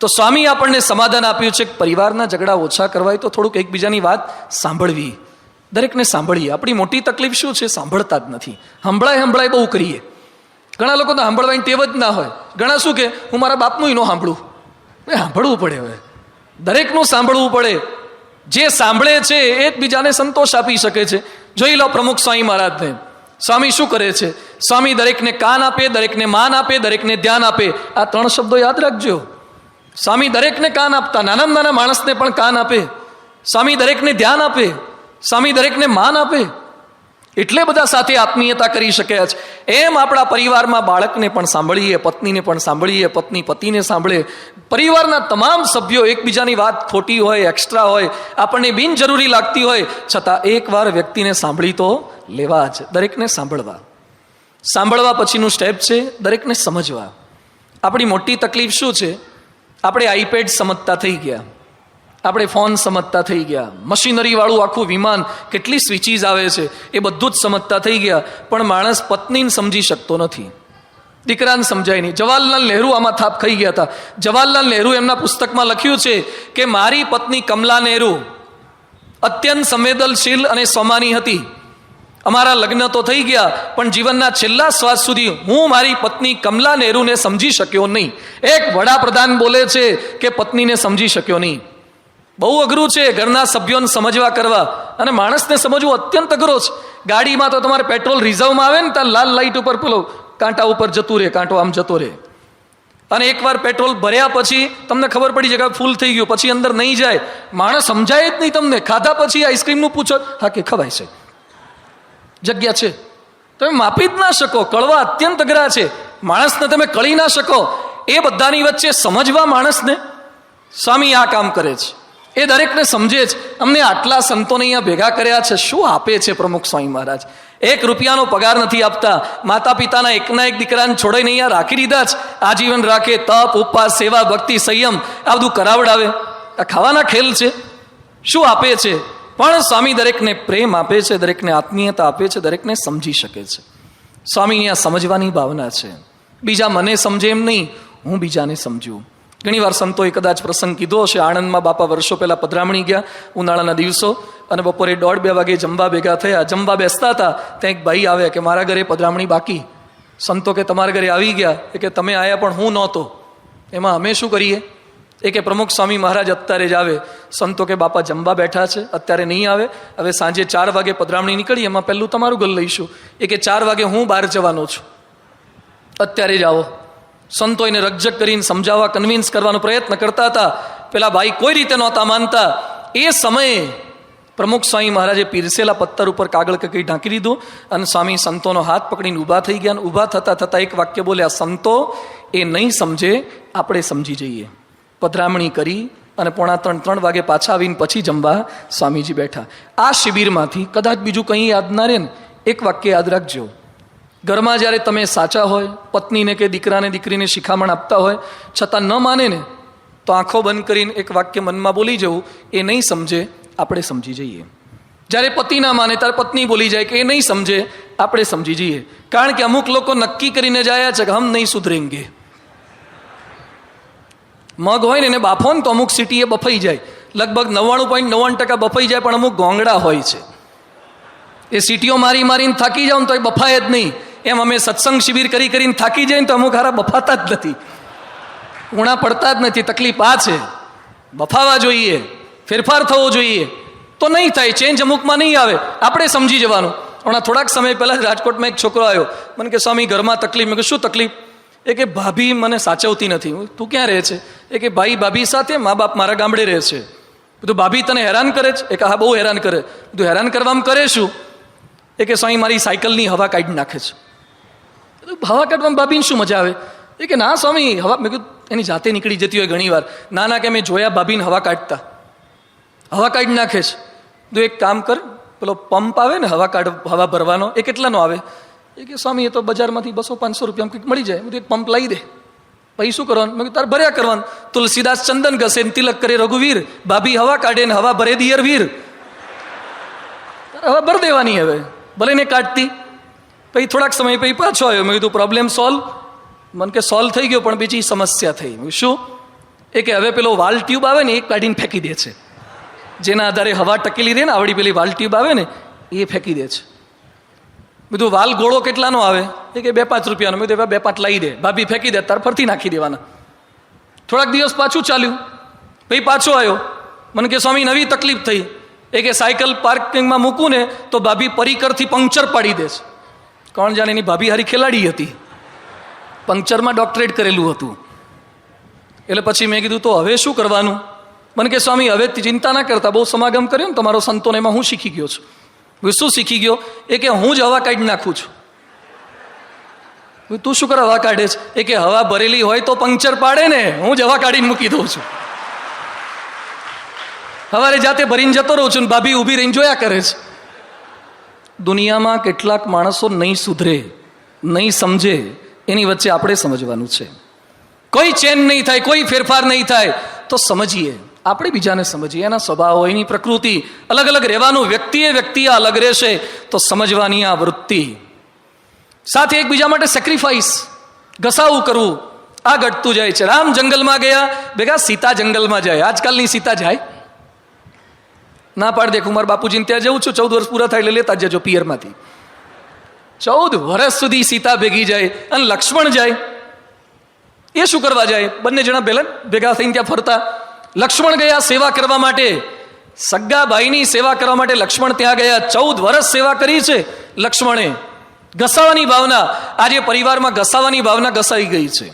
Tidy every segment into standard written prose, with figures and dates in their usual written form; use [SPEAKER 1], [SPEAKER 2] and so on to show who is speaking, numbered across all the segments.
[SPEAKER 1] તો સ્વામી આપણને સમાધાન આપ્યું છે કે પરિવારના ઝઘડા ઓછા કરવા હોય તો થોડુંક એકબીજાની વાત સાંભળવી, દરેકને સાંભળીએ. આપણી મોટી તકલીફ શું છે? સાંભળતા જ નથી. સંભળાય બહુ કરીએ. ઘણા લોકો તો સાંભળવાની ટેવ જ ના હોય. ઘણા શું કે હું મારા બાપનું ન સાંભળું. સાંભળવું પડે, હવે દરેકનું સાંભળવું પડે. જે સાંભળે છે એ જ બીજાને સંતોષ આપી શકે છે. જોઈ લો પ્રમુખ સ્વામી મહારાજને. સ્વામી શું કરે છે? સ્વામી દરેકને કાન આપે, દરેકને માન આપે, દરેકને ધ્યાન આપે. આ 3 શબ્દો યાદ રાખજો. સ્વામી દરેકને કાન આપતા, નાના માણસને પણ કાન આપે. સ્વામી દરેકને ધ્યાન આપે, સ્વામી દરેકને માન આપે. એટલે બધા સાથે આત્મીયતા કરી શક્યા છે. એમ આપણા પરિવારમાં બાળકને પણ સાંભળીએ, પત્નીને પણ સાંભળીએ, પત્ની પતિને સાંભળે. પરિવારના તમામ સભ્યો એકબીજાની વાત ખોટી હોય, એક્સ્ટ્રા હોય, આપણને બિનજરૂરી લાગતી હોય, છતાં એકવાર વ્યક્તિને સાંભળી તો લેવા જ. દરેકને સાંભળવા પછીનું સ્ટેપ છે દરેકને સમજવા. આપણી મોટી તકલીફ શું છે? આપણે આઈપેડ સમજતા થઈ ગયા, આપણે ફોન સમજતા થઈ ગયા, મશીનરી વાળું આખું વિમાન, કેટલી સ્વિચીસ આવે છે એ બધું જ સમજતા થઈ ગયા. પણ માણસ પત્નીને સમજી શકતો નથી, દીકરાને સમજાય નહીં. જવાહરલાલ નહેરુ આમાં થાપ ખાઈ ગયા હતા. જવાહરલાલ નહેરુ એમના પુસ્તકમાં લખ્યું છે કે મારી પત્ની કમલા નહેરુ અત્યંત સંવેદનશીલ અને સ્વમાની હતી. અમારા લગ્ન તો થઈ ગયા, પણ જીવનના છેલ્લા શ્વાસ સુધી હું મારી પત્ની કમલા નહેરુને સમજી શક્યો નહીં. એક વડાપ્રધાન બોલે છે કે પત્નીને સમજી શક્યો નહીં. બહુ અઘરું છે ઘરના સભ્યોને સમજવા કરવા, અને માણસને સમજવું અત્યંત અઘરો છે. ગાડીમાં તો તમારે પેટ્રોલ રિઝર્વમાં આવે ને ત્યાં લાલ લાઇટ ઉપર પેલો કાંટા ઉપર જતું રહે, કાંટો આમ જતો રહે. અને એકવાર પેટ્રોલ ભર્યા પછી તમને ખબર પડી જાય કે ફૂલ થઈ ગયું, પછી અંદર નહીં જાય. માણસ સમજાય જ નહીં તમને. ખાધા પછી આઈસ્ક્રીમનું પૂછો, હા કે ખવાય છે, જગ્યા છે. તમે માપી જ ના શકો. કળવા અત્યંત અઘરા છે. માણસને તમે કળી ના શકો. એ બધાની વચ્ચે સમજવા માણસને સ્વામી આ કામ કરે છે. એ દરેકને સમજે છે. અમને આટલા સંતોને અહીંયા ભેગા કર્યા છે, શું આપે છે પ્રમુખ સ્વામી મહારાજ? 1 રૂપિયાનો પગાર નથી આપતા. માતા પિતાના એકના એક દીકરાને છોડીને અહીંયા રાખી દીધા છે. આજીવન રાખે, તપ, ઉપવાસ, સેવા, ભક્તિ, સંયમ આ બધું કરાવડાવે. આ ખાવાના ખેલ છે? શું આપે છે? પણ સ્વામી દરેકને પ્રેમ આપે છે, દરેકને આત્મીયતા આપે છે, દરેકને સમજી શકે છે. સ્વામીની આ સમજવાની ભાવના છે. બીજા મને સમજે એમ નહીં, હું બીજાને સમજું. ઘણી વાર સંતોએ કદાચ પ્રસંગ કીધો હશે. આણંદમાં બાપા વર્ષો પહેલા પધરામણી ગયા, ઉનાળાના દિવસો, અને બપોરે 1:30-2 વાગે જમવા ભેગા થયા. જમવા બેસતા હતા ત્યાં એક ભાઈ આવે કે મારા ઘરે પધરામણી બાકી. સંતો કે તમારા ઘરે આવી ગયા? એ કે તમે આવ્યા પણ હું નહોતો, એમાં અમે શું કરીએ? એ કે પ્રમુખ સ્વામી મહારાજ અત્યારે જ આવે. સંતો કે બાપા જમવા બેઠા છે, અત્યારે નહીં આવે, હવે સાંજે 4 વાગે પધરામણી નીકળી, એમાં પહેલું તમારું ઘર લઈશું. એ કે 4 વાગે હું બહાર જવાનો છું, અત્યારે જ આવો. સંતો એને રકઝક કરીને સમજાવવા, કન્વિન્સ કરવાનો પ્રયત્ન કરતા હતા. પેલા ભાઈ કોઈ રીતે નહોતા માનતા. એ સમયે પ્રમુખ સ્વામી મહારાજે પીરસેલા પત્તર ઉપર કાગળ કંઈ ઢાંકી દીધું, અને સ્વામી સંતોનો હાથ પકડીને ઊભા થઈ ગયા. અને ઊભા થતાં એક વાક્ય બોલ્યા, સંતો એ નહીં સમજે, આપણે સમજી જઈએ. પધરામણી કરી અને 2:45-3 વાગે પાછા આવીને પછી જમવા સ્વામીજી બેઠા. આ શિબિરમાંથી કદાચ બીજું કંઈ યાદ ના રહે ને, એક વાક્ય યાદ રાખજો. ઘરમાં જ્યારે તમે સાચા હોય, પત્નીને કે દીકરાને દીકરીને શિખામણ આપતા હોય, છતાં ન માને ને, તો આંખો બંધ કરીને એક વાક્ય મનમાં બોલી જવું, એ નહીં સમજે, આપણે સમજી જઈએ. જ્યારે પતિ ના માને ત્યારે પત્ની બોલી જાય કે એ નહીં સમજે, આપણે સમજી જઈએ. કારણ કે અમુક લોકો નક્કી કરીને જાય છે કે હમ નહીં સુધરેંગે. મગ હોય ને એને બાફો ને તો અમુક સિટીએ બફાઈ જાય, લગભગ 99.99% બફાઈ જાય, પણ અમુક ગોંગડા હોય છે. એ સીટીઓ મારીને થાકી જાવ તો એ બફાય જ નહીં. એમ અમે સત્સંગ શિબિર કરીને થાકી જાય ને તો અમુક હારા બફાતા જ નથી, ઊણા પડતા જ નથી. તકલીફ આ છે. બફાવા જોઈએ, ફેરફાર થવો જોઈએ, તો નહીં થાય. ચેન્જ અમુકમાં નહીં આવે, આપણે સમજી જવાનું. હમણાં થોડાક સમય પહેલાં રાજકોટમાં એક છોકરો આવ્યો, મને કે સ્વામી ઘરમાં તકલીફ. મેં કહ્યું શું તકલીફ? એ કે ભાભી મને સાચવતી નથી. તું ક્યાં રહે છે? એ કે ભાઈ ભાભી સાથે, મા બાપ મારા ગામડે રહે છે. બધું ભાભી તને હેરાન કરે છે? એ કે હા બહુ હેરાન કરે. બધું હેરાન કરવામાં કરે શું? એ કે સ્વામી મારી સાયકલની હવા કાઢી નાખે છે. હવા કાઢવામાં ભાભીને શું મજા આવે? એ કે ના સ્વામી હવા, મેં કીધું એની જાતે નીકળી જતી હોય ઘણી વાર. ના કે મેં જોયા ભાભીને હવા કાઢતા, હવા કાઢી નાખે છે. તો એક કામ કર, પેલો પંપ આવે ને હવા ભરવાનો, એ કેટલાનો આવે? એ કે સ્વામી એ તો બજારમાંથી 200-500 રૂપિયા કંઈક મળી જાય. બધું એક પંપ લાવી દે. પછી શું કરવાનું? મેં કીધું તારે ભર્યા કરવાનું. તુલસીદાસ ચંદન ઘસે ને તિલક કરે રઘુવીર, ભાભી હવા કાઢે ને હવા ભરે દિયર વીર. તારે હવા ભર દેવાની. હવે ભલે ને કાઢતી. પછી થોડાક સમય પછી પાછો આવ્યો. મેં કીધું પ્રોબ્લેમ સોલ્વ? મને કે સોલ્વ થઈ ગયો, પણ બીજી સમસ્યા થઈ. શું? એ કે હવે પેલો વાલ ટ્યુબ આવે ને એ કાઢીને ફેંકી દે છે, જેના આધારે હવા ટકેલી રહે ને આવડી પેલી વાલ ટ્યુબ આવે ને એ ફેંકી દે છે. બધું વાલ ગોળો કેટલાનો આવે? એ કે 2-5 રૂપિયાનો. મેં કીધું 2-5 લાવી દે, ભાભી ફેંકી દે, તાર ફરતી નાખી દેવાના. થોડાક દિવસ પાછું ચાલ્યું, ભાઈ પાછો આવ્યો, મને કે સ્વામી નવી તકલીફ થઈ. એ કે સાયકલ પાર્કિંગમાં મૂકું ને તો ભાભી પરિકરથી પંક્ચર પાડી દે છે. કોણ જાણે એની ભાભી હારી ખેલાડી હતી, પંક્ચરમાં ડોક્ટરેટ કરેલું હતું. એટલે પછી મેં કીધું તો હવે શું કરવાનું? મને કે સ્વામી હવે ચિંતા ના કરતા, બહુ સમાગમ કર્યો ને તમારો સંતોને, એમાં હું શીખી ગયો છું. શું શીખી ગયો? એ કે હું જ હવા કાઢી નાખું છું. તું શું કરે હવા કાઢે છે? એ કે હવા ભરેલી હોય તો પંક્ચર પાડે ને, હું જ હવા કાઢીને મૂકી દઉં છું. હવારે જાતે ભરીને જતો રહું છું, ભાભી ઊભી રહીને જોયા કરે છે. દુનિયામાં કેટલાક માણસો નહીં સુધરે, નહીં સમજે, એની વચ્ચે આપણે સમજવાનું છે. કોઈ ચેન્જ નહીં થાય, કોઈ ફેરફાર નહીં થાય તો સમજીએ, આપણે બીજાને સમજીએ. એના સ્વભાવો, એની પ્રકૃતિ અલગ અલગ રહેવાનું, વ્યક્તિ અલગ રહેશે તો સમજવાની આ વૃત્તિ. સાથે એકબીજા માટે સેક્રિફાઈસ, ઘસાવું કરવું, આ ઘટતું જાય છે. રામ જંગલમાં ગયા, ભેગા સીતા જંગલમાં જાય. આજકાલની સીતા જાય ના પાડ દે, કુમાર બાપુજીને ત્યાં જવું છું, 14 વર્ષ પૂરા થાય એટલે લેતા જજો પિયરમાંથી. 14 વર્ષ સુધી સીતા ભેગી જાય અને લક્ષ્મણ જાય. એ શું કરવા જાય? બંને જણા ભેગા થઈને ત્યાં ફરતા. લક્ષ્મણ ગયા સેવા કરવા માટે, સગ્ગા ભાઈની સેવા કરવા માટે લક્ષ્મણ ત્યાં ગયા. 14 વર્ષ સેવા કરી છે લક્ષ્મણે. ઘસાવાની ભાવના, આજે પરિવારમાં ઘસાવાની ભાવના ઘસાઈ ગઈ છે.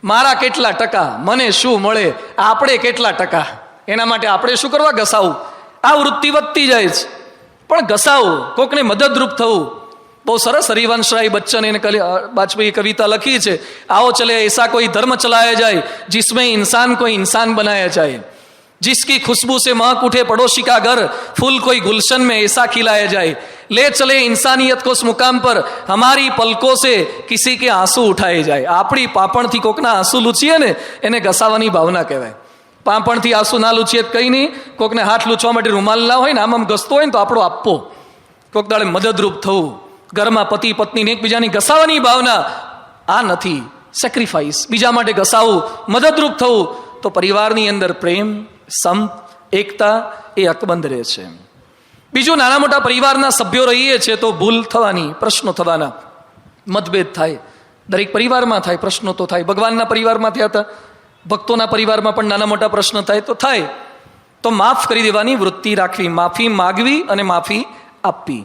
[SPEAKER 1] મારા કેટલા ટકા, મને શું મળે, આપણે કેટલા ટકા, એના માટે આપણે શું કરવા? ઘસાવું. આ વૃત્તિ વધતી જાય છે. પણ ઘસાવું, કોકને મદદરૂપ થવું. બહુ સરસ હરિવંશરાય બચ્ચન એને વાજપેયી કવિતા લખી છે, आओ चले ऐसा कोई धर्म चलाया जाए जिसमें इंसान को इंसान बनाया जाए, जिसकी खुशबू से महक उठे पड़ोसी का घर, फूल कोई गुलशन में ऐसा खिलाया जाए, ले चले इंसानियत को उस मुकाम पर, हमारी पलकों से किसी के आंसू उठाए जाए. આપણી પાપણથી કોકના આંસુ લૂછીએ ને એને ઘસાવાની ભાવના કહેવાય. પાપણથી આંસુ ના લૂછીએ કંઈ નહીં, કોકને હાથ લૂછવા માટે રૂમાલ ના હોય ને આમ ઘસતો હોય ને તો આપણો આપવો, કોક દાડે મદદરૂપ થવું. ઘરમાં પતિ પત્નીને એકબીજાની ઘસાવાની ભાવના આ નથી. સેક્રિફાઈસ, બીજા માટે ઘસાવું, મદદરૂપ થવું, તો પરિવારની અંદર પ્રેમ, સંપ, એકતા એ અકબંધ રહે છે. બીજું, નાના મોટા પરિવારના સભ્યો રહીએ છીએ તો ભૂલ થવાની, પ્રશ્નો થવાના, મતભેદ થાય. દરેક પરિવારમાં થાય, પ્રશ્નો તો થાય. ભગવાનના પરિવારમાં થયા હતા, ભક્તોના પરિવારમાં પણ નાના મોટા પ્રશ્નો થાય તો થાય. તો માફ કરી દેવાની વૃત્તિ રાખવી, માફી માગવી અને માફી આપવી.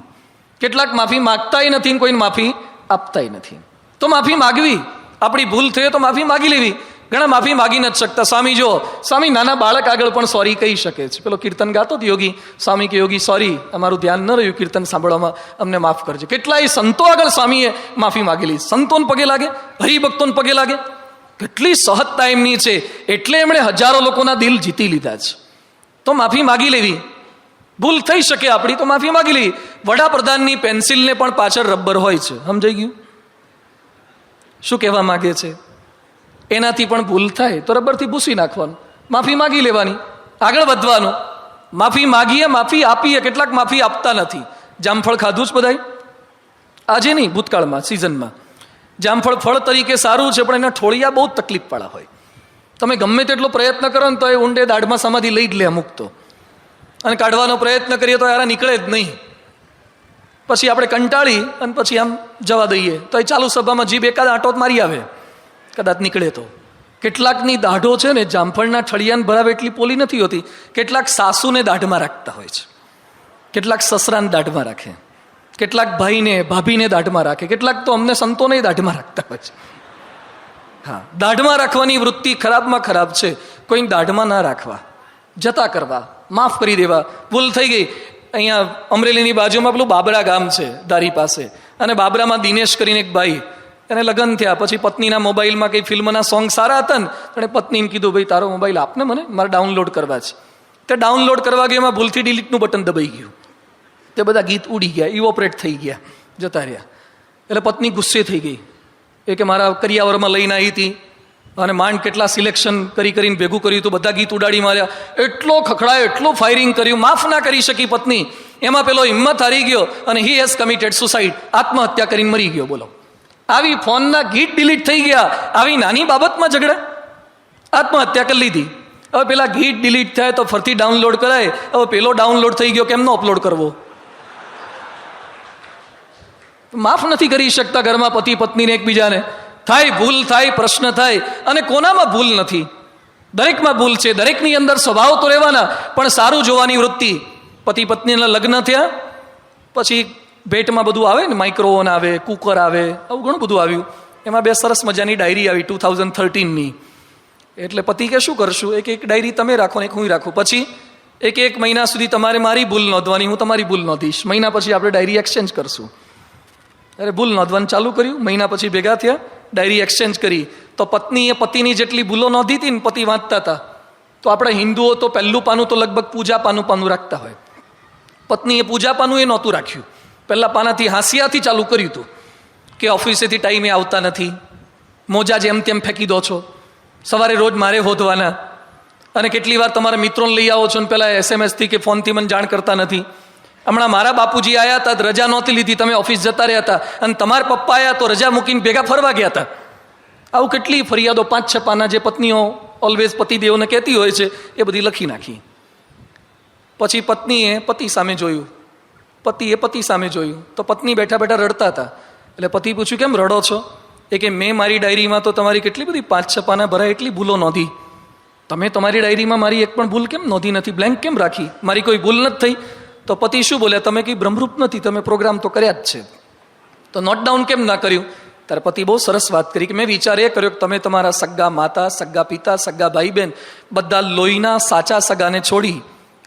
[SPEAKER 1] કેટલાક માફી માગતાય નથી ને કોઈને માફી આપતાય નથી. તો માફી માગવી, આપણી ભૂલ થઈ તો માફી માગી લેવી. ઘણા માફી માગી નથી શકતા. સ્વામી જો, સ્વામી નાના બાળક આગળ પણ સોરી કહી શકે છે. પેલો કીર્તન ગાતો હતો યોગી, સ્વામી કે યોગી સોરી, અમારું ધ્યાન ન રહ્યું કીર્તન સાંભળવામાં, અમને માફ કરજો. કેટલાય સંતો આગળ સ્વામીએ માફી માગી લીધી. સંતોને પગે લાગે, હરિભક્તોને પગે લાગે. કેટલી સહજતા એમની છે, એટલે એમણે હજારો લોકોના દિલ જીતી લીધા છે. તો માફી માગી લેવી. ભૂલ થઈ શકે આપણી તો માફી માગી લેવી. વડાપ્રધાનની પેન્સિલને પણ પાછળ રબર હોય છે, સમજાઈ ગયું શું કહેવા માંગે છે? એનાથી પણ ભૂલ થાય તો રબરથી ભૂસી નાખવાનું, માફી માગી લેવાની, આગળ વધવાનું. માફી માગીએ, માફી આપીએ. કેટલાક માફી આપતા નથી. જામફળ ખાધું જ બધાય? આજે નહીં, ભૂતકાળમાં સિઝનમાં જામફળ ફળ તરીકે સારું છે, પણ એના ઠોળિયા બહુ તકલીફવાળા હોય. તમે ગમે તેટલો પ્રયત્ન કરો ને તો એ ઊંડે દાઢમાં સમાધિ લઈ જ લે અમુક તો, અને કાઢવાનો પ્રયત્ન કરીએ તો યાર નીકળે જ નહીં. પછી આપણે કંટાળી અને પછી આમ જવા દઈએ તો એ ચાલુ સભામાં જીભ એકાદ આંટો મારી આવે, કદાચ નીકળે તો. કેટલાકની દાઢો છે ને જામફળના ઠળિયાને ભરાવે એટલી પોલી નથી હોતી. કેટલાક સાસુને દાઢમાં રાખતા હોય છે, કેટલાક સસરાને દાઢમાં રાખે, કેટલાક ભાઈને ભાભીને દાઢમાં રાખે, કેટલાક તો અમને સંતોને દાઢમાં રાખતા હોય છે. હા, દાઢમાં રાખવાની વૃત્તિ ખરાબમાં ખરાબ છે. કોઈને દાઢમાં ના રાખવા, જતા કરવા, માફ કરી દેવા. ભૂલ થઈ ગઈ. અહીંયા અમરેલીની બાજુમાં પેલું બાબરા ગામ છે ધારી પાસે, અને બાબરામાં દિનેશ કરીને એક ભાઈ, એને લગ્ન થયા પછી પત્નીના મોબાઈલમાં કંઈ ફિલ્મના સોંગ સારા હતા ને, એણે પત્નીને કીધું ભાઈ તારો મોબાઈલ આપને, મને મારે ડાઉનલોડ કરવા છે. તે ડાઉનલોડ કરવા ગયા, એમાં ભૂલથી ડિલીટનું બટન દબાઈ ગયું. તે બધા ગીત ઉડી ગયા, ઇવોપરેટ થઈ ગયા, જતા રહ્યા. એટલે પત્ની ગુસ્સે થઈ ગઈ. એ કે મારા કરિયાવરમાં લઈને આવી હતી અને માંડ કેટલા સિલેક્શન કરીને ભેગું કર્યું હતું, બધા ગીત ઉડાડી માર્યા. એટલો ખખડાયો, એટલું ફાયરિંગ કર્યું, માફ ના કરી શકી પત્ની. એમાં પેલો હિંમત હારી ગયો અને હી હેઝ કમિટેડ સુસાઇડ, આત્મહત્યા કરીને મરી ગયો. બોલો, આવી ફોનના ગીત ડિલીટ થઈ ગયા, આવી નાની બાબતમાં ઝઘડા. આત્મહત્યા કરી લીધી. હવે પેલા ગીત ડિલીટ થાય તો ફરતી ડાઉનલોડ કરાય. હવે પેલો ડાઉનલોડ થઈ ગયો, કેમનો અપલોડ કરવો? માફ નથી કરી શકતા ઘરમાં પતિ પત્નીને એકબીજાને. થાય ભૂલ થાય, પ્રશ્ન થાય. અને કોનામાં ભૂલ નથી? દરેકમાં ભૂલ છે. દરેકની અંદર સ્વભાવ તો રહેવાના, પણ સારું જોવાની વૃત્તિ. પતિ પત્નીના લગ્ન થયા પછી ભેટમાં બધું આવે ને, માઇક્રોવોન આવે, કુકર આવે, આવું ઘણું બધું આવ્યું. એમાં બે સરસ મજાની ડાયરી આવી 2013ની. એટલે પતિ કે શું કરશું? એક ડાયરી તમે રાખો ને એક હું રાખું. પછી એક મહિના સુધી તમારે મારી ભૂલ નોંધવાની, હું તમારી ભૂલ નોંધીશ. મહિના પછી આપણે ડાયરી એક્સચેન્જ કરશું. અરે ભૂલ નોંધવાનું ચાલુ કર્યું. મહિના પછી ભેગા થયા, ડાયરી એક્સચેન્જ કરી. તો પત્નીએ પતિની જેટલી ભૂલો નોંધી હતી ને, પતિ વાંચતા હતા. તો આપણે હિન્દુઓ તો પહેલું પાનું તો લગભગ પૂજા પાનું રાખતા હોય. પત્નીએ પૂજા પાનું એ નહોતું રાખ્યું. પહેલા પાનાથી હાંસિયાથી ચાલુ કર્યું હતું કે ઓફિસેથી ટાઈમે આવતા નથી, મોજા જેમ તેમ ફેંકી દો છો, સવારે રોજ મારે હોધવાના, અને કેટલી વાર તમારા મિત્રોને લઈ આવો છો ને પેલા SMS થી કે ફોનથી મને જાણ કરતા નથી. હમણાં મારા બાપુજી આવ્યા હતા, રજા નહોતી લીધી, તમે ઓફિસ જતા રહ્યા હતા, અને તમારા પપ્પા આવ્યા તો રજા મૂકીને ભેગા ફરવા ગયા હતા. આવું કેટલી ફરિયાદો 5-6 પાના જે પત્નીઓ ઓલવેઝ પતિદેવને કહેતી હોય છે એ બધી લખી નાખી. પછી પત્નીએ પતિ સામે જોયું, પતિએ પતિ સામે જોયું. તો પત્ની બેઠા બેઠા રડતા હતા. એટલે પતિ પૂછ્યું, કેમ રડો છો? એ કે મેં મારી ડાયરીમાં તો તમારી કેટલી બધી 5-6 પાના ભરાય એટલી ભૂલો નોંધી, તમે તમારી ડાયરીમાં મારી એક પણ ભૂલ કેમ નોંધી નથી? બ્લેન્ક કેમ રાખી? મારી કોઈ ભૂલ નથી થઈ? તો પતિ શું બોલ્યા, તમે કંઈ બ્રહ્મરૂપ નથી, તમે પ્રોગ્રામ તો કર્યા જ છે, તો નોટ ડાઉન કેમ ના કર્યું? ત્યારે પતિ બહુ સરસ વાત કરી કે મેં વિચાર એ કર્યો કે તમે તમારા સગા માતા, સગા પિતા, સગા ભાઈ બહેન બધા લોહીના સાચા સગાને છોડી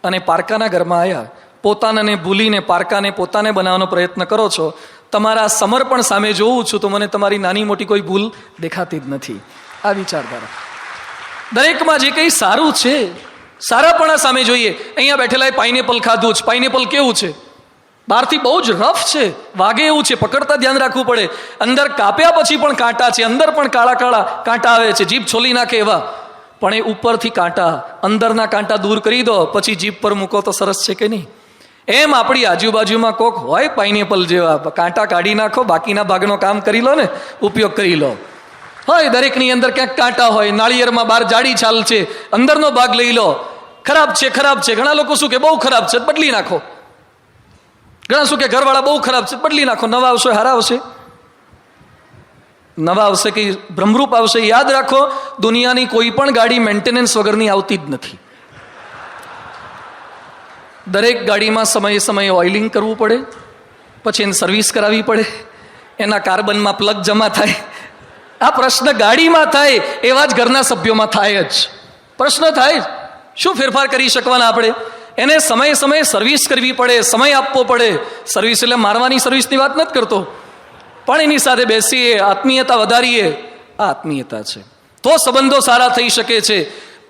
[SPEAKER 1] અને પારકાના ઘરમાં આવ્યા. પોતાને ભૂલીને પારકાને પોતાને બનાવવાનો પ્રયત્ન કરો છો. તમારા સમર્પણ સામે જોઉં છું તો મને તમારી નાની મોટી કોઈ ભૂલ દેખાતી જ નથી. આ વિચારધારા દરેકમાં જે કંઈ સારું છે, સારાપણા સામે જોઈએ. અહીંયા બેઠેલા પાઇનેપલ ખાધું જ. પાઇનેપલ કેવું છે? બહારથી બહુ જ રફ છે, વાગે એવું છે, પકડતા ધ્યાન રાખવું પડે. અંદર કાપ્યા પછી પણ કાંટા છે, અંદર પણ કાળા કાળા કાંટા આવે છે, જીભ છોલી નાખે એવા. પણ એ ઉપરથી કાંટા, અંદરના કાંટા દૂર કરી દો, પછી જીભ પર મૂકો તો સરસ છે કે નહીં? એમ આપણી આજુબાજુમાં કોક હોય પાઇનેપલ જેવા, કાંટા કાઢી નાખો, બાકીના ભાગનો કામ કરી લો ને, ઉપયોગ કરી લો. હોય દરેકની અંદર ક્યાંક કાંટા હોય. નાળિયેરમાં બહાર જાડી છાલ છે, અંદરનો ભાગ લઈ લો. ખરાબ છે, ખરાબ છે. ઘણા લોકો શું કે બહુ ખરાબ છે, બદલી નાખો. ઘણા શું કે ઘરવાળા બહુ ખરાબ છે, બદલી નાખો. નવા આવશે, હારા આવશે, નવા આવશે કે ભ્રમરૂપ આવશે. યાદ રાખો, દુનિયાની કોઈ પણ ગાડી મેન્ટેનન્સ વગરની આવતી જ નથી. દરેક ગાડીમાં સમયે સમયે ઓઇલિંગ કરવું પડે, પછી એને સર્વિસ કરાવવી પડે, એના કાર્બનમાં પ્લગ જમા થાય. આ પ્રશ્ન ગાડીમાં થાય એવા જ ઘરના સભ્યોમાં થાય જ. પ્રશ્ન થાય જ. શું ફેરફાર કરી શકવાના આપણે? એને સમયે સમયે સર્વિસ કરવી પડે, સમય આપવો પડે. સર્વિસ એટલે મારવાની સર્વિસની વાત નથી કરતો, પણ એની સાથે બેસીએ, આત્મીયતા વધારીએ. આ આત્મીયતા છે. તો સંબંધો સારા થઈ શકે છે.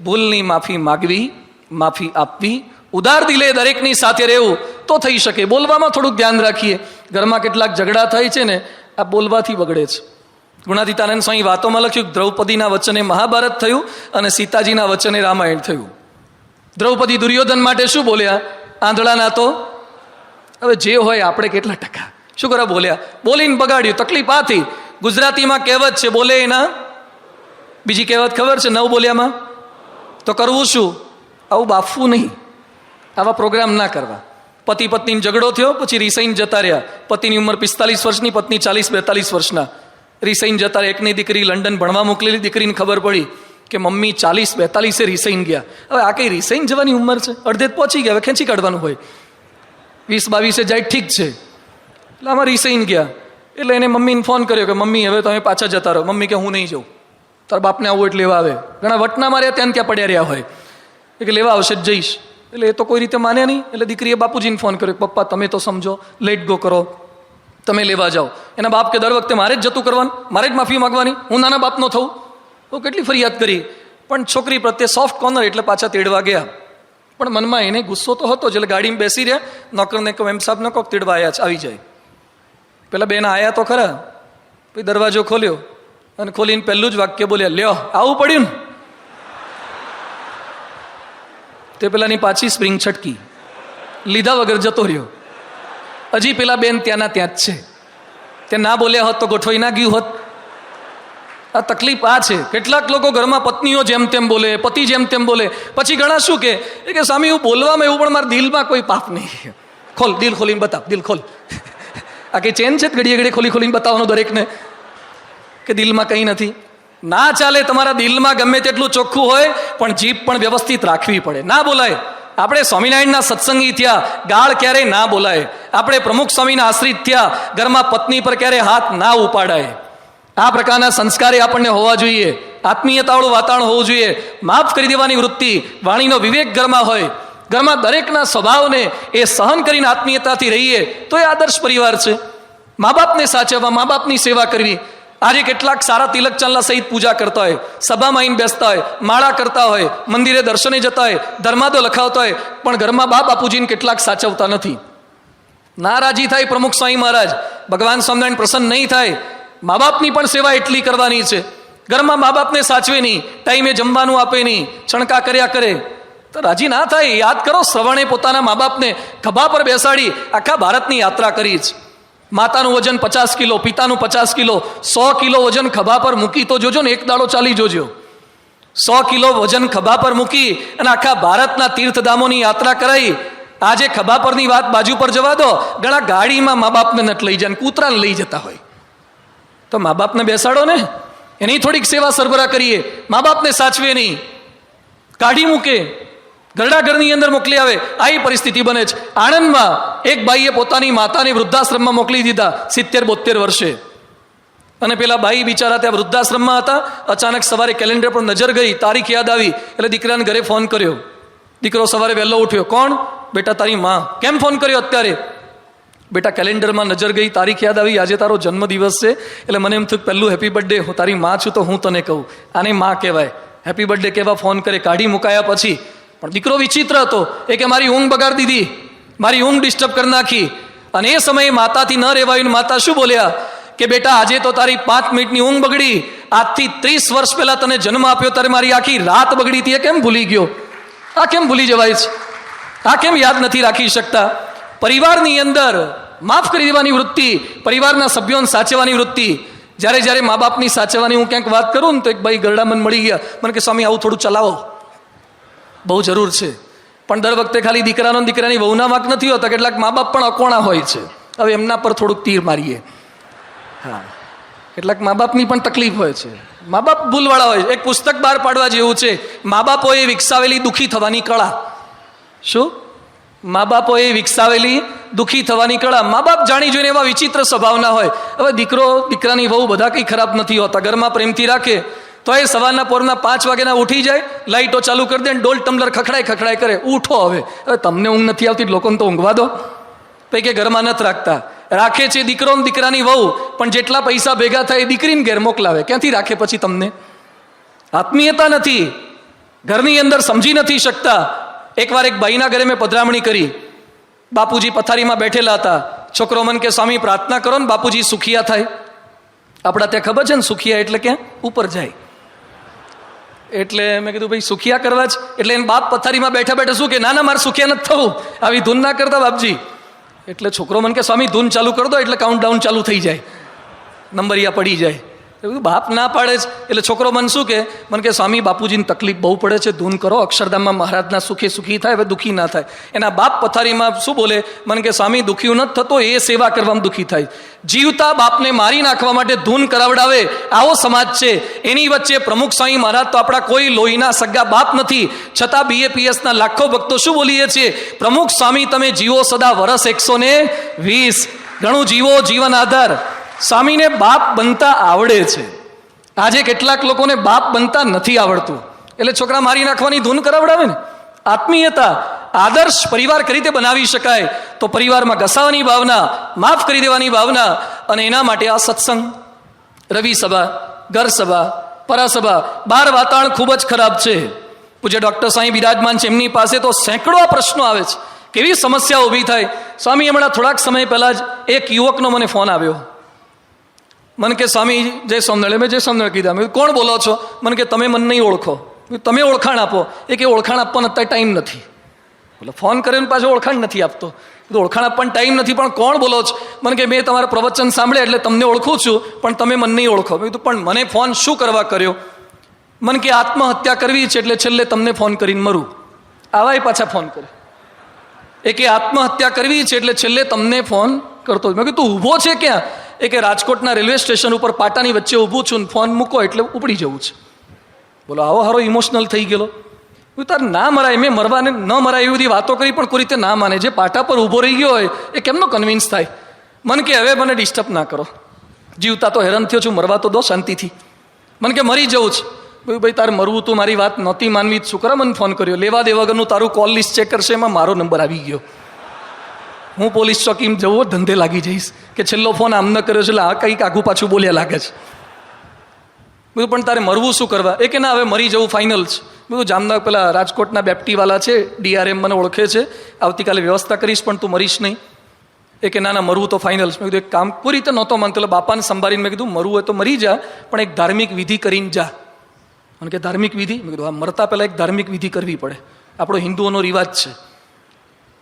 [SPEAKER 1] ભૂલની માફી માગવી, માફી આપવી, ઉદાર દિલે દરેકની સાથે રહેવું તો થઈ શકે. બોલવામાં થોડુંક ધ્યાન રાખીએ. ઘરમાં કેટલાક ઝઘડા થાય છે ને, આ બોલવાથી બગડે છે. ગુણાતીતાનંદ સ્વામી વાતોમાં લખ્યું, દ્રૌપદીના વચને મહાભારત થયું અને સીતાજીના વચને રામાયણ થયું. દ્રૌપદી દુર્યોધન માટે શું બોલ્યા? આંધળાના તો હવે જે હોય આપણે કેટલા ટકા શું કરવા બોલ્યા? બોલીને બગાડ્યું. તકલીફ આ થઈ. ગુજરાતીમાં કહેવત છે, બોલે એના. બીજી કહેવત ખબર છે? 9 બોલ્યામાં. તો કરવું શું? આવું બાફવું નહીં, આવા પ્રોગ્રામ ના કરવા. પતિ પત્નીને ઝઘડો થયો, પછી રિસાઈને જતા રહ્યા. પતિની ઉંમર 45 વર્ષની, પત્ની 40-42 વર્ષના. રિસાઈને જતા રહ્યા. એકની દીકરી લંડન ભણવા મોકલેલી. દીકરીને ખબર પડી કે મમ્મી 40-42 રિસાઈને ગયા. હવે આ કઈ રિસાઈને જવાની ઉંમર છે? અડધે પહોંચી ગયા, હવે ખેંચી કાઢવાનું હોય. 20-22 જાય ઠીક છે, એટલે આમાં રિસાઈને ગયા. એટલે એને મમ્મીને ફોન કર્યો કે મમ્મી હવે તમે પાછા જતા રહો. મમ્મી કે હું નહીં જાઉં, તારા બાપને આવું એટલે લેવા આવે. ઘણા વટના માર્યા, ત્યાં ત્યાં પડ્યા રહ્યા હોય. કે લેવા આવશે જ જઈશ. એટલે એ તો કોઈ રીતે માને નહીં. એટલે દીકરીએ બાપુજીને ફોન કર્યો, પપ્પા તમે તો સમજો, લેટ ગો કરો, તમે લેવા જાઓ. એના બાપ કે દર વખતે મારે જ જતું કરવાનું, મારે જ માફી માગવાની, હું નાના બાપનો થવું. તો કેટલી ફરિયાદ કરી, પણ છોકરી પ્રત્યે સોફ્ટ કોર્નર એટલે પાછા તેડવા ગયા. પણ મનમાં એને ગુસ્સો તો હતો જ. એટલે ગાડીમાં બેસી રહ્યા. નોકરને કહો, એમ સાહેબ ન કહો તેડવા આવ્યા છે, આવી જાય. પેલા બેન આયા તો ખરા. પછી દરવાજો ખોલ્યો અને ખોલીને પહેલું જ વાક્ય બોલ્યા, લ્યો આવું પડ્યું ને. તે પેલાની પાછી સ્પ્રિંગ છટકી, લીધા વગર જતો રહ્યો. હજી પેલા બેન ત્યાંના ત્યાં જ છે. તે ના બોલ્યા હોત તો ગોઠવાઈ ના ગયું હોત. આ તકલીફ આ છે. કેટલાક લોકો ઘરમાં પત્નીઓ જેમ તેમ બોલે, પતિ જેમ તેમ બોલે, પછી ઘણા શું કે સ્વામી એવું બોલવામાં એવું પણ મારા દિલમાં કોઈ પાપ નહીં. ખોલ, દિલ ખોલીને બતાવ, દિલ ખોલ. આ કઈ ચેન છે ઘડીએ ઘડીએ ખોલી ખોલીને બતાવવાનું દરેકને કે દિલમાં કંઈ નથી? ના ચાલે. તમારા દિલમાં ગમે તેટલું ચોખ્ખું હોય પણ જીભ પણ વ્યવસ્થિત રાખવી પડે. ના બોલાય. આપણે સ્વામિનારાયણના સત્સંગી થયા, ગાળ ક્યારેય ના બોલાય. આપણે પ્રમુખ સ્વામીના આશ્રિત થયા, ઘરમાં પત્ની પર ક્યારેય હાથ ના ઉપાડાય. આ પ્રકારના સંસ્કારે આપણને હોવા જોઈએ. આત્મીયતાવાળું વાતાવરણ હોવું જોઈએ. માફ કરી દેવાની વૃત્તિ, વાણીનો વિવેક ઘરમાં હોય. ઘરમાં દરેકના સ્વભાવને એ સહન કરીને આત્મીયતાથી રહીએ તો એ આદર્શ પરિવાર છે. મા બાપને સાચવવા, મા બાપની સેવા કરવી. આજે કેટલાક સારા તિલક ચાંદલા સહિત પૂજા કરતા હોય, સભામાં આવીને બેસતા હોય, માળા કરતા હોય, મંદિરે દર્શને જતા હોય, ધર્માદો લખાવતા હોય, પણ ઘરમાં બા બાપુજીને કેટલાક સાચવતા નથી. નારાજી થાય પ્રમુખ સ્વામી મહારાજ, ભગવાન સ્વામિનારાયણ પ્રસન્ન નહીં થાય. મા બાપની પણ સેવા એટલી કરવાની છે. ઘરમાં મા બાપને સાચવે નહીં, ટાઈમે જમવાનું આપે નહીં, છણકા કર્યા કરે તો રાજી ના થાય. યાદ કરો, શ્રવણે પોતાના મા બાપને ખભા પર બેસાડી આખા ભારતની યાત્રા કરી છે. માતાનું વજન 50 કિલો, પિતાનું 50 કિલો, 100 કિલો વજન ખભા પર મૂકી તો જોજો ને, એક દાડો ચાલી જોજો. 100 કિલો વજન ખભા પર મૂકી અને આખા ભારતના તીર્થધામોની યાત્રા કરાઈ. આજે ખભા પરની વાત બાજુ પર જવા દો, ઘણા ગાડીમાં મા બાપને નટ લઈ જાય, કૂતરાને લઈ જતા હોય. તો મા બાપને બેસાડો ને, એની થોડીક સેવા સરભરા કરીએ. મા બાપને સાચવે નહીં, કાઢી મૂકે, ઘરડા ઘરની અંદર મોકલી આવે. આવી પરિસ્થિતિ બને છે. આણંદમાં એક બાઈએ પોતાની માતાને વૃદ્ધાશ્રમમાં મોકલી દીધા 70-72 વર્ષે. અને પેલા બાઈ બિચારા ત્યાં વૃદ્ધાશ્રમમાં હતા. અચાનક સવારે કેલેન્ડર પર નજર ગઈ, તારીખ યાદ આવી એટલે દીકરાને ઘરે ફોન કર્યો. દીકરો સવારે વહેલો ઉઠ્યો. કોણ? બેટા તારી માં. કેમ ફોન કર્યો અત્યારે? બેટા કેલેન્ડરમાં નજર ગઈ, તારીખ યાદ આવી, આજે તારો જન્મદિવસ છે. એટલે મને એમ થયું પહેલું હેપી બર્થડે, હું તારી માં છું તો હું તને કહું, આને માં કહેવાય. હેપી બર્થડે કહેવા ફોન કરે. કાઢી મુકાયા પછી પણ દીકરો વિચિત્ર હતો. એ કે મારી ઊંઘ બગાડી દીધી, મારી ઊંઘ ડિસ્ટર્બ કરી નાખી. અને એ સમયે માતાથી ન રહેવાયું. માતા શું બોલ્યા કે બેટા આજે તો તારી 5 મિનિટની ઊંઘ બગડી, આજથી 30 વર્ષ પહેલા તને જન્મ આપ્યો ત્યારે મારી આખી રાત બગડી હતી, એ કેમ ભૂલી ગયો? આ કેમ ભૂલી જવાય છે? આ કેમ યાદ નથી રાખી શકતા? પરિવારની અંદર માફ કરી દેવાની વૃત્તિ, પરિવારના સભ્યોને સાચવવાની વૃત્તિ. જ્યારે જ્યારે મા બાપની સાચવવાની હું ક્યાંક વાત કરું ને તો એક ભાઈ ગરડા મને મળી ગયા. મને કે સ્વામી આવું થોડું ચલાવો, બહુ જરૂર છે. પણ દર વખતે ખાલી દીકરાનો દીકરાની વહુના વાંક નથી હોતા. કેટલાક મા બાપ પણ અકોણા હોય છે. હવે એમના પર થોડુંક તીર મારીએ. હા, કેટલાક મા બાપની પણ તકલીફ હોય છે. મા બાપ ભૂલવાળા હોય. એક પુસ્તક બહાર પાડવા જેવું છે, મા બાપોએ વિકસાવેલી દુઃખી થવાની કળા. શું? મા બાપોએ વિકસાવેલી દુઃખી થવાની કળા. મા બાપ જાણી જોઈને એવા વિચિત્ર સ્વભાવના હોય. હવે દીકરો દીકરાની વહુ બધા કંઈ ખરાબ નથી હોતા, ઘરમાં પ્રેમથી રાખે તો એ સવારના પોરના 5 વાગ્યાના ઉઠી જાય, લાઇટો ચાલુ કરી દે, ડોલ ટમ્લર ખખડાય કરે. ઉઠો હવે તમને ઊંઘ નથી આવતી, લોકોને તો ઊંઘવા દો. પછી કે ઘરમાં નથી રાખતા. રાખે છે દીકરો ને દીકરાની વહુ, પણ જેટલા પૈસા ભેગા થાય એ દીકરીને ઘેર મોકલાવે. ક્યાંથી રાખે પછી તમને? આત્મીયતા નથી, ઘરની અંદર સમજી નથી શકતા. એકવાર એક ભાઈના ઘરે મેં પધરામણી કરી. બાપુજી પથારીમાં બેઠેલા હતા. છોકરો મને કે સ્વામી પ્રાર્થના કરો ને બાપુજી સુખિયા થાય. આપણા ત્યાં ખબર છે ને સુખિયા એટલે ક્યાં? ઉપર જાય. એટલે મેં કીધું ભાઈ સુખિયા કરવા જ? એટલે એને બાપ પથારીમાં બેઠા બેઠા શું કે ના ના મારે સુખિયા નથી થવું, આવી ધૂન ના કરતા બાપજી. એટલે છોકરો મને કે સ્વામી ધૂન ચાલુ કરી દો એટલે કાઉન્ટડાઉન ચાલુ થઈ જાય, નંબરિયા પડી જાય. બાપ ના પાડે છે. એટલે છોકરો મને શું કે મને કે સ્વામી બાપુજીની તકલીફ બહુ પડે છે, ધૂન કરો, અક્ષરધામમાં મહારાજના સુખે સુખી થાય, હવે દુઃખી ના થાય. એના બાપ પથારીમાં શું બોલે? મને કે સ્વામી દુઃખી નથી થતો, એ સેવા કરવામાં દુઃખી થાય. જીવતા બાપને મારી નાખવા માટે ધૂન કરાવડાવે આવો સમાજ છે. એની વચ્ચે પ્રમુખ સ્વામી મહારાજ તો આપણા કોઈ લોહીના સગા બાપ નથી, છતાં BAPSના લાખો ભક્તો શું બોલીએ છીએ? પ્રમુખ સ્વામી તમે જીવો સદા વર્ષ 120, ઘણું જીવો, જીવન આધાર. સ્વામીને બાપ બનતા આવડે છે. આજે કેટલાક લોકોને બાપ બનતા નથી આવડતું, એટલે છોકરા મારી નાખવાની ધૂન કરાવડાવે ને. આત્મીયતા, આદર્શ પરિવાર કઈ રીતે બનાવી શકાય? તો પરિવારમાં ઘસાવાની ભાવના, માફ કરી દેવાની ભાવના. અને એના માટે આ સત્સંગ, રવિ સભા, ઘર સભા, પરાસભા. બહાર વાતાવરણ ખૂબ જ ખરાબ છે. પૂજ્ય ડૉક્ટર સાંઈ બિરાજમાન છે, એમની પાસે તો સેંકડો પ્રશ્નો આવે છે. કેવી સમસ્યા ઊભી થાય. સ્વામી હમણાં થોડાક સમય પહેલા જ એક યુવકનો મને ફોન આવ્યો. મને કે સ્વામી જય સ્વામિનારાયણ. મેં જય સ્વામિનારાયણ કીધા. મેં કોણ બોલો છો? મને કે તમે મને નહીં ઓળખો, તમે ઓળખાણ આપો. એ કે ઓળખાણ આપવાનો અત્યારે ટાઈમ નથી. બોલો ફોન કરીને પાછો ઓળખાણ નથી આપતો. કીધું ઓળખાણ આપવાનો ટાઈમ નથી, પણ કોણ બોલો છો? મને કે મેં તમારા પ્રવચન સાંભળ્યા એટલે તમને ઓળખું છું, પણ તમે મને નહીં ઓળખો. મેં કીધું પણ મને ફોન શું કરવા કર્યો? મને કે આત્મહત્યા કરવી છે એટલે છેલ્લે તમને ફોન કરીને મરું. આવાય પાછા ફોન કરે એ કે આત્મહત્યા કરવી છે એટલે છેલ્લે તમને ફોન કરતો. મેં કીધું તું ઊભો છે ક્યાં? એ કે રાજકોટના રેલવે સ્ટેશન ઉપર પાટાની વચ્ચે ઊભું છું, ફોન મૂકો એટલે ઉપડી જવું છે. બોલો આવો હારો ઇમોશનલ થઈ ગયેલો. તાર ના મરાય, મેં મરવાને ન મરાય એવી બધી વાતો કરી, પણ કોઈ રીતે ના માને. જે પાટા પર ઊભો રહી ગયો હોય એ કેમનો કન્વિન્સ થાય? મને કે હવે મને ડિસ્ટર્બ ના કરો, જીવતા તો હેરાન થયો છું, મરવા તો દો શાંતિથી. મને કે મરી જવું છે. ભાઈ તારે મરવું તું, મારી વાત નહોતી માનવી, શું કરે મને ફોન કર્યો? લેવા દે વગરનું તારું કોલ લિસ્ટ ચેક કરશે, એમાં મારો નંબર આવી ગયો. હું પોલીસ ચોકીમાં જવું, ધંધે લાગી જઈશ કે છેલ્લો ફોન આમ ન કર્યો છે એટલે આ કંઈક આઘું પાછું બોલ્યા લાગે છે. બધું પણ તારે મરવું શું કરવા? એ કે ના હવે મરી જવું ફાઇનલ છે. બધું જામનગર પેલા રાજકોટના બેપ્ટીવાલા છે, DRM મને ઓળખે છે, આવતીકાલે વ્યવસ્થા કરીશ, પણ તું મરીશ નહીં. એ કે ના મરવું તો ફાઇનલ છે. મેં કીધું એક કામ, કોઈ રીતે નહોતો માનતો એટલે બાપાને સંભાળીને મેં કીધું મરવું હોય તો મરી જા, પણ એક ધાર્મિક વિધિ કરીને જા. મને કે ધાર્મિક વિધિ? મેં કીધું હા, મરતા પહેલાં એક ધાર્મિક વિધિ કરવી પડે, આપણો હિન્દુઓનો રિવાજ છે.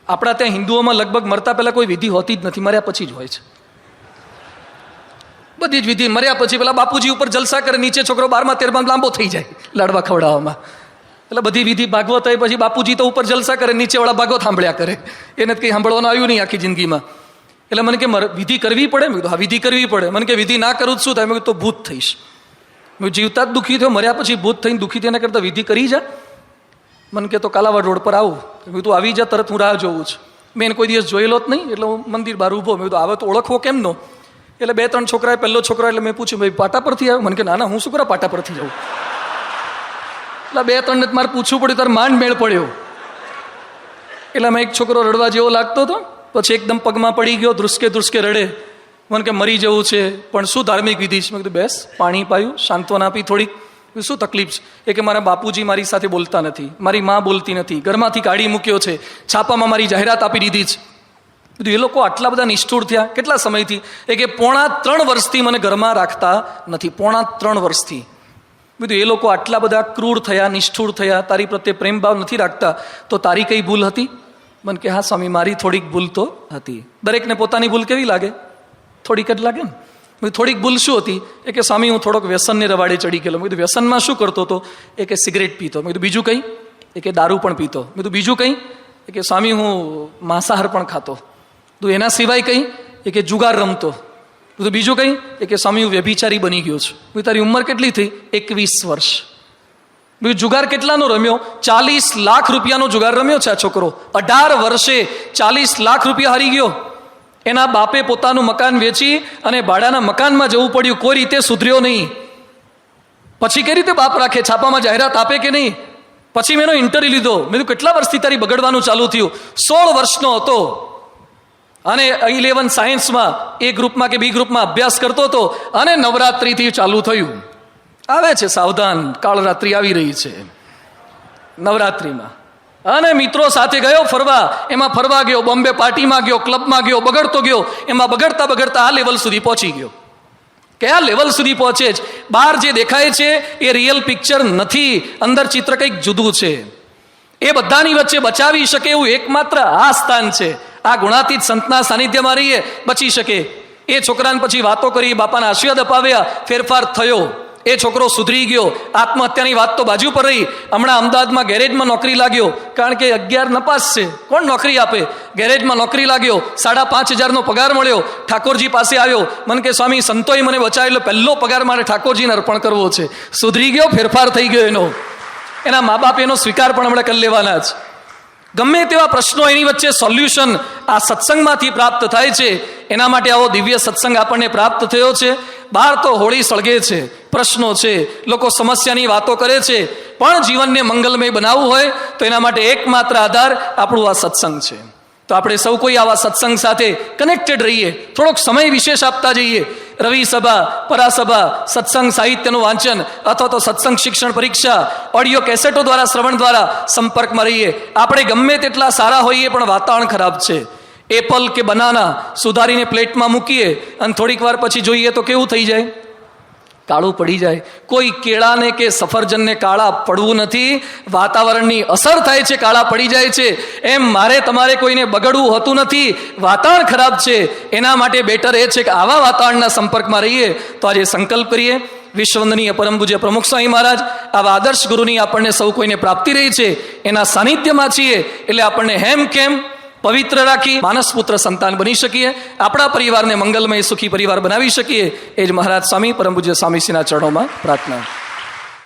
[SPEAKER 1] આપણા ત્યાં હિન્દુઓમાં લગભગ મરતા પહેલાં કોઈ વિધિ હોતી જ નથી, મર્યા પછી જ હોય છે બધી જ વિધિ. મર્યા પછી પેલા બાપુજી ઉપર જલસા કરે, નીચે છોકરો 12મા 13મા લાંબો થઈ જાય લાડવા ખવડાવવામાં. એટલે બધી વિધિ ભાગવત હોય, પછી બાપુજી તો ઉપર જલસા કરે, નીચેવાળા ભાગવત સાંભળ્યા કરે. એને કંઈ સાંભળવાનું આવ્યું નહીં આખી જિંદગીમાં. એટલે મને કે વિધિ કરવી પડે? મેં કીધું હા વિધિ કરવી પડે. મને કે વિધિ ના કરું શું થાય? મેં કીધું તો ભૂત થઈશ. મેં જીવતા જ દુઃખી થયો, મર્યા પછી ભૂત થઈને દુઃખી થઈને કરતા વિધિ કરી જા. મને કે તો કાલાવાડ રોડ પર આવું. મેં કીધું આવી જા, તરત હું રાહ જોઉં છું. મેં એને કોઈ દિવસ જોયેલો જ નહીં, એટલે હું મંદિર બહાર ઊભો. મેં કીધું આવે તો ઓળખવો કેમનો? એટલે 2-3 છોકરાએ, પહેલો છોકરો એટલે મેં પૂછ્યું ભાઈ પાટા પરથી આવ્યો? મને કે ના હું શું કરવા પાટા પરથી જાઉં? એટલે 2-3 ને મારે પૂછવું પડ્યું, તારે માંડ મેળ પડ્યો. એટલે મેં એક છોકરો રડવા જેવો લાગતો હતો, પછી એકદમ પગમાં પડી ગયો, ધ્રુસકે રડે. મને કે મરી જવું છે, પણ શું ધાર્મિક વિધિ છે? મેં કીધું બેસ. પાણી પાયું, સાંત્વના આપી થોડીક. શું તકલીફ છે? એ કે મારા બાપુજી મારી સાથે બોલતા નથી, મારી માં બોલતી નથી, ઘરમાંથી કાઢી મૂક્યો છે, છાપામાં મારી જાહેરાત આપી દીધી છે. બધું એ લોકો આટલા બધા નિષ્ઠુર થયા કેટલા સમયથી? એ કે 3.5 વર્ષથી મને ઘરમાં રાખતા નથી, 3.5 વર્ષથી. બધું એ લોકો આટલા બધા ક્રૂર થયા, નિષ્ઠુર થયા, તારી પ્રત્યે પ્રેમ ભાવ નથી રાખતા, તો તારી કઈ ભૂલ હતી? મને કે હા સ્વામી, મારી થોડીક ભૂલ તો હતી. દરેકને પોતાની ભૂલ કેવી લાગે? થોડીક જ લાગે ને. થોડીક ભૂલ શું હતી? એ કે સ્વામી હું થોડોક વ્યસનને રવાડે ચડી ગયેલો. મેં કીધું વ્યસનમાં શું કરતો હતો? એ કે સિગરેટ પીતો. મેં કીધું બીજું કંઈ? એ કે દારૂ પણ પીતો. મેં કીધું બીજું કંઈ? એ કે સ્વામી હું માંસાહાર પણ ખાતો. તો એના સિવાય કંઈ? એ કે જુગાર રમતો. તો બીજું કંઈ? એ કે સ્વામી હું વ્યભિચારી બની ગયો છું. તારી ઉંમર કેટલી થઈ? 21 વર્ષ. બીજું જુગાર કેટલાનો રમ્યો? 40 લાખ રૂપિયાનો જુગાર રમ્યો છે આ છોકરો. 18 વર્ષે 40 લાખ રૂપિયા હારી ગયો. એના બાપે પોતાનું મકાન વેચી અને ભાડાના મકાનમાં જવું પડ્યું, કોઈ રીતે સુધર્યો નહીં. પછી કઈ રીતે બાપ રાખે? છાપામાં જાહેરાત આપે કે નહીં? પછી મેં એનો ઇન્ટરવ્યુ લીધો. મેં કીધું કેટલા વર્ષથી તારી બગડવાનું ચાલુ થયું? 16 વર્ષનો હતો અને 11 સાયન્સમાં એ ગ્રુપમાં કે બી ગ્રુપમાં અભ્યાસ કરતો હતો, અને નવરાત્રિથી ચાલુ થયું. આવે છે સાવધાન, કાળરાત્રિ આવી રહી છે નવરાત્રિમાં. અને મિત્રો સાથે ગયો ફરવા, એમાં ફરવા ગયો, બોમ્બે પાર્ટીમાં ગયો, ક્લબમાં ગયો, બગડતો ગયો. એમાં બગડતા આ લેવલ સુધી પહોંચી ગયો. કયા લેવલ સુધી પહોંચે જ? બહાર જે દેખાય છે એ રિયલ પિક્ચર નથી, અંદર ચિત્ર કંઈક જુદું છે. એ બધાની વચ્ચે બચાવી શકે એવું એકમાત્ર આ સ્થાન છે. આ ગુણાતીત સંતના સાનિધ્યમાં રહીએ બચી શકે. એ છોકરાને પછી વાતો કરી, બાપાના આશીર્વાદ અપાવ્યા, ફેરફાર થયો. એ છોકરો સુધરી ગયો. આત્મહત્યાની વાત તો બાજુ પર રહી. હમણાં અમદાવાદમાં ગેરેજમાં નોકરી લાગ્યો, કારણ કે 11 નપાસ છે, કોણ નોકરી આપે? ગેરેજમાં નોકરી લાગ્યો, 5,500નો પગાર મળ્યો. ઠાકોરજી પાસે આવ્યો. મને કે સ્વામી સંતોએ મને બચાવેલો, પહેલો પગાર મારે ઠાકોરજીને અર્પણ કરવો છે. સુધરી ગયો, ફેરફાર થઈ ગયો એનો. એના મા બાપ એનો સ્વીકાર પણ હમણાં કરી લેવાના જ. ગમે તેવા પ્રશ્નો, એની વચ્ચે સોલ્યુશન આ સત્સંગમાંથી પ્રાપ્ત થાય છે. એના માટે આવો દિવ્ય સત્સંગ આપણને પ્રાપ્ત થયો છે. બહાર તો હોળી સળગે છે, પ્રશ્નો છે, લોકો સમસ્યાની વાતો કરે છે, પણ જીવનને મંગલમય બનાવવું હોય તો એના માટે એકમાત્ર આધાર આપણું આ સત્સંગ છે. તો આપણે સૌ કોઈ આવા સત્સંગ સાથે કનેક્ટેડ રહીએ, થોડોક સમય વિશેષ આપતા જઈએ. રવિ સભા, પરાસભા, સત્સંગ સાહિત્યનું વાંચન અથવા તો સત્સંગ શિક્ષણ પરીક્ષા, ઓડિયો કેસેટો દ્વારા, શ્રવણ દ્વારા સંપર્કમાં રહીએ. આપણે ગમે તેટલા સારા હોઈએ પણ વાતાવરણ ખરાબ છે. એપલ કે બનાના સુધારીને પ્લેટમાં મૂકીએ અને થોડીક વાર પછી જોઈએ તો કેવું થઈ જાય? કાળું પડી જાય. કોઈ કેળાને કે સફરજનને કાળા પડવું નથી, વાતાવરણની અસર થાય છે, કાળા પડી જાય છે. એમ મારે તમારે કોઈને બગડવું હોતું નથી. વાતાવરણ ખરાબ છે એના માટે બેટર એ છે કે આવા વાતાવરણના સંપર્કમાં રહીએ. તો આજે સંકલ્પ કરીએ, વિશ્વવંદનીય પરમ પૂજ્ય પ્રમુખ સ્વામી મહારાજ આવા આદર્શ ગુરુની આપણને સૌ કોઈને પ્રાપ્તિ રહી છે, એના સાનિધ્યમાં છીએ એટલે આપણને હેમ કેમ પવિત્ર રાખી માનસપુત્ર સંતાન બની શકીએ, આપણા પરિવારને મંગલમય સુખી પરિવાર બનાવી શકીએ. એ જ મહારાજ સ્વામી પરમ પૂજ્ય સ્વામીશ્રીના ચરણોમાં પ્રાર્થના.